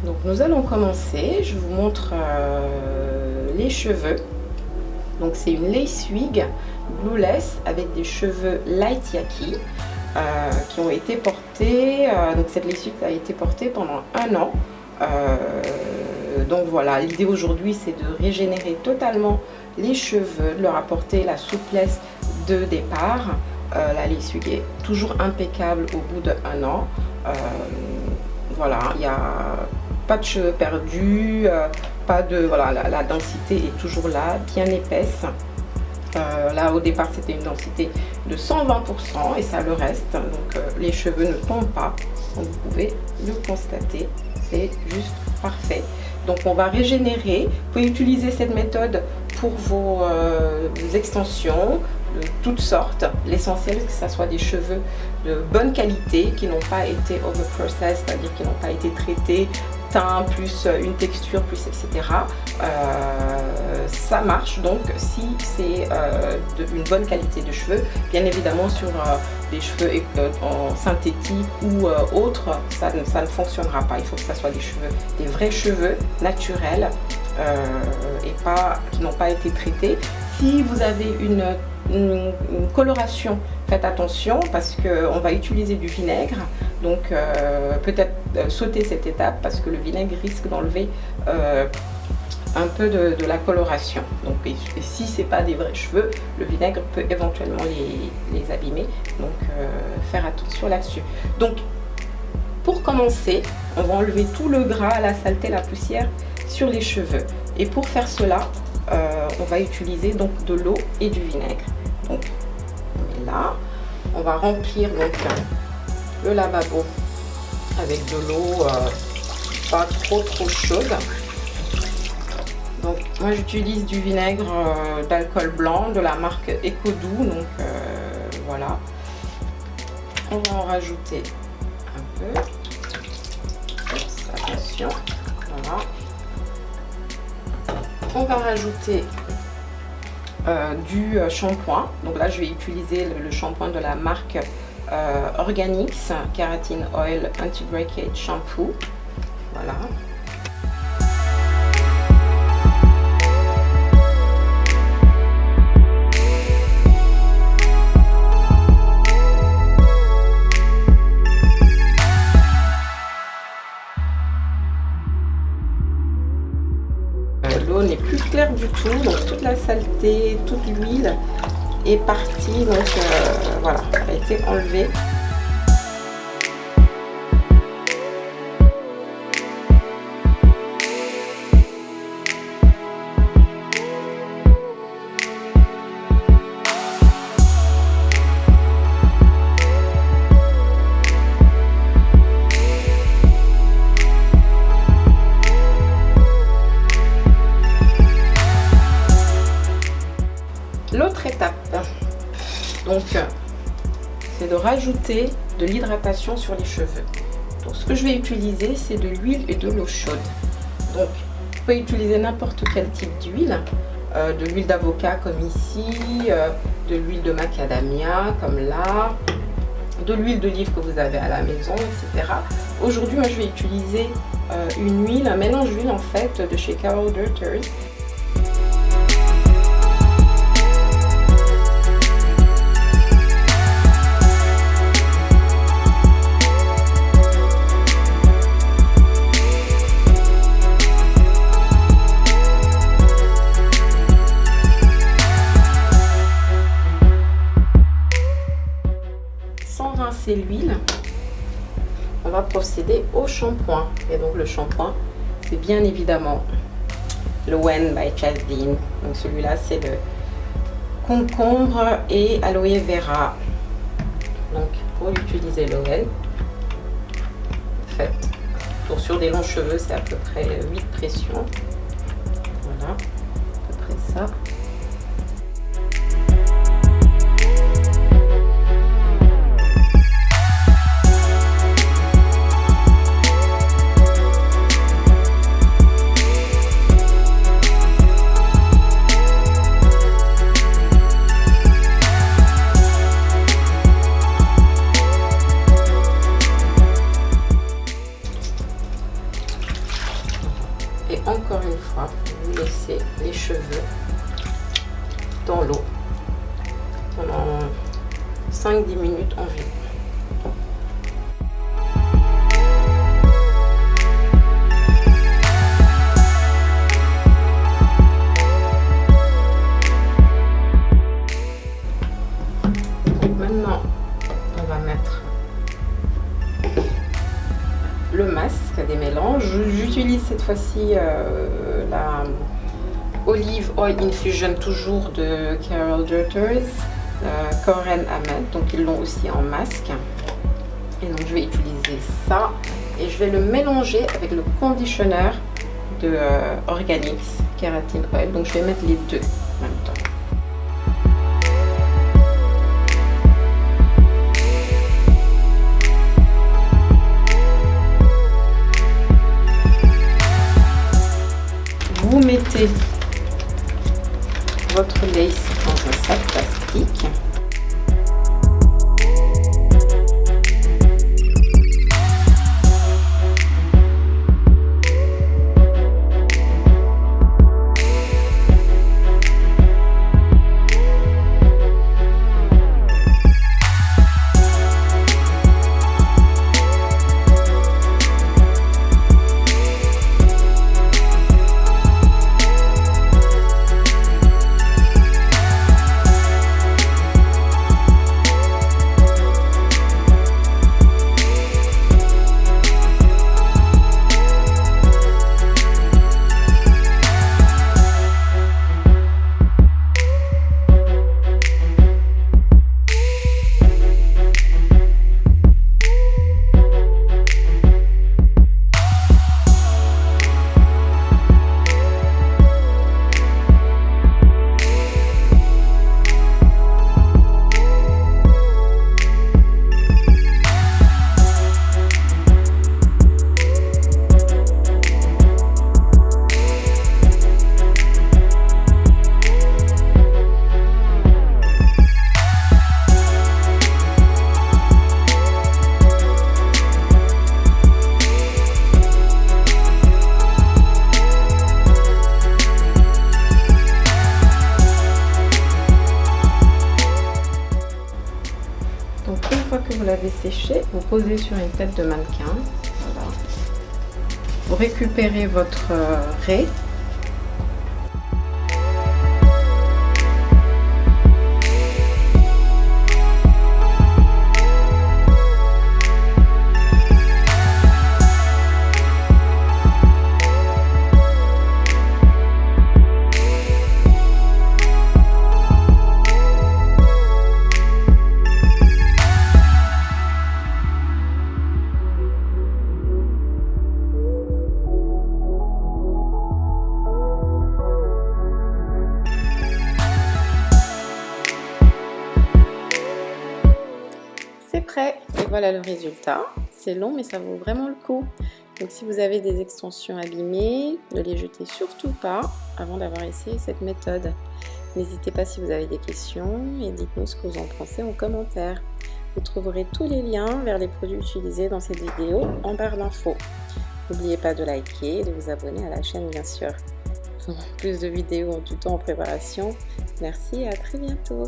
Donc nous allons commencer. Je vous montre les cheveux. Donc c'est une lace wig glueless avec des cheveux light yaki qui ont été portés. Donc cette lace wig a été portée pendant 1 an. Donc voilà, l'idée aujourd'hui c'est de régénérer totalement les cheveux, de leur apporter la souplesse de départ. La lace wig est toujours impeccable au bout d'1 an. Voilà, il n'y a pas de cheveux perdus, pas de, voilà, la densité est toujours là, bien épaisse. Là au départ c'était une densité de 120% et ça le reste, donc les cheveux ne tombent pas, donc vous pouvez le constater, c'est juste parfait. Donc on va régénérer. Vous pouvez utiliser cette méthode pour vos extensions de toutes sortes. L'essentiel c'est que ce soit des cheveux de bonne qualité qui n'ont pas été overprocessed, c'est-à-dire qui n'ont pas été traités, teint plus une texture plus etc. Ça marche donc si c'est une bonne qualité de cheveux. Bien évidemment sur des cheveux en synthétique ou autres, ça ne fonctionnera pas. Il faut que ça soit des cheveux, des vrais cheveux naturels et pas qui n'ont pas été traités. Si vous avez une coloration, faites attention parce qu'on va utiliser du vinaigre, donc peut-être sauter cette étape parce que le vinaigre risque d'enlever un peu de la coloration. Donc et si c'est pas des vrais cheveux, le vinaigre peut éventuellement les abîmer, donc faire attention là-dessus. Donc pour commencer, on va enlever tout le gras, la saleté, la poussière sur les cheveux, et pour faire cela on va utiliser donc de l'eau et du vinaigre. Donc on est là, on va remplir donc le lavabo avec de l'eau pas trop chaude. Donc moi j'utilise du vinaigre d'alcool blanc de la marque Ecodou, donc voilà. On va en rajouter un peu. Attention, voilà. On va rajouter du shampoing. Donc là je vais utiliser le shampoing de la marque Organix Keratin Oil Anti-Breakage Shampoo. Voilà. L'eau n'est plus claire du tout, donc toute la saleté, toute l'huile est partie, donc voilà, a été enlevée. L'autre étape, donc, c'est de rajouter de l'hydratation sur les cheveux. Donc, ce que je vais utiliser, c'est de l'huile et de l'eau chaude. Donc, vous pouvez utiliser n'importe quel type d'huile, de l'huile d'avocat comme ici, de l'huile de macadamia comme là, de l'huile d'olive que vous avez à la maison, etc. Aujourd'hui, moi, je vais utiliser une huile, un mélange d'huile en fait de chez Carol Dougherty. Sans rincer l'huile, on va procéder au shampoing. Et donc le shampoing, c'est bien évidemment le Wen by Jasdine. Donc celui-là, c'est le concombre et aloe vera. Donc pour utiliser le Wen, faites sur des longs cheveux, c'est à peu près 8 pressions. Voilà, à peu près ça. encore une fois, vous laissez les cheveux dans l'eau pendant 5-10 minutes environ. Maintenant, on va mettre le masque des mélanges. J'utilise cette fois-ci la Olive Oil Infusion, toujours de Carol Durters, Koren Ahmed, donc ils l'ont aussi en masque. Et donc je vais utiliser ça et je vais le mélanger avec le conditionneur de Organix Keratin Oil. Donc je vais mettre les deux en même temps. Vous mettez votre lace dans un sac plastique. Donc une fois que vous l'avez séché, vous posez sur une tête de mannequin. Voilà. Vous récupérez votre raie. C'est prêt et voilà le résultat. C'est long mais ça vaut vraiment le coup. Donc si vous avez des extensions abîmées, ne les jetez surtout pas avant d'avoir essayé cette méthode. N'hésitez pas si vous avez des questions et dites-nous ce que vous en pensez en commentaire. Vous trouverez tous les liens vers les produits utilisés dans cette vidéo en barre d'infos. N'oubliez pas de liker et de vous abonner à la chaîne bien sûr. Pour plus de vidéos en tout temps en préparation, merci et à très bientôt.